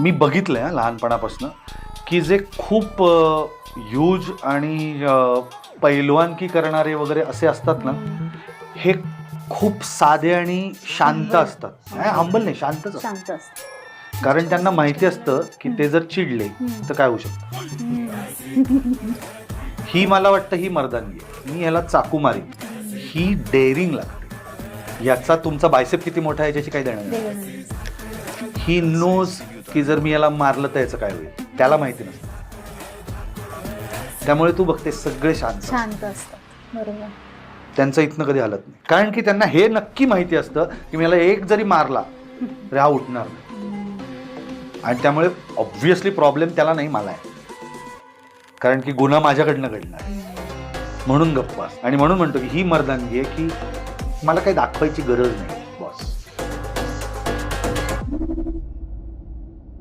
मी बघितलंय लहानपणापासून की जे खूप ह्यूज आणि पैलवानकी करणारे वगैरे असे असतात ना, हे खूप साधे आणि शांत असतात. हंबल नाही, शांतच असतात. शांत असतं. कारण त्यांना माहिती असतं की ते जर चिडले तर काय होऊ शकतं. ही मला वाटतं ही मर्दानगी आहे. मी ह्याला चाकू मारीन, ही डेअरिंग लागते. याचा तुमचा बायसेप किती मोठा आहे याच्याशी काही देणं नाही. ही नोज की जर मी याला मारलं तर याचं काय होईल, त्याला माहिती नसतं. त्यामुळे तू बघते सगळे शांत शांत असतात. बरोबर. त्यांचं इथनं कधी हलत नाही. कारण की त्यांना हे नक्की माहिती असतं की मला एक जरी मारला तर हा उठणार नाही. आणि त्यामुळे ऑब्व्हियसली प्रॉब्लेम त्याला नाही, मला आहे. कारण की गुन्हा माझ्याकडनं घडणार म्हणून गप्पा. आणि म्हणून म्हणतो की ही मर्दानगी आहे की मला काही दाखवायची गरज नाही.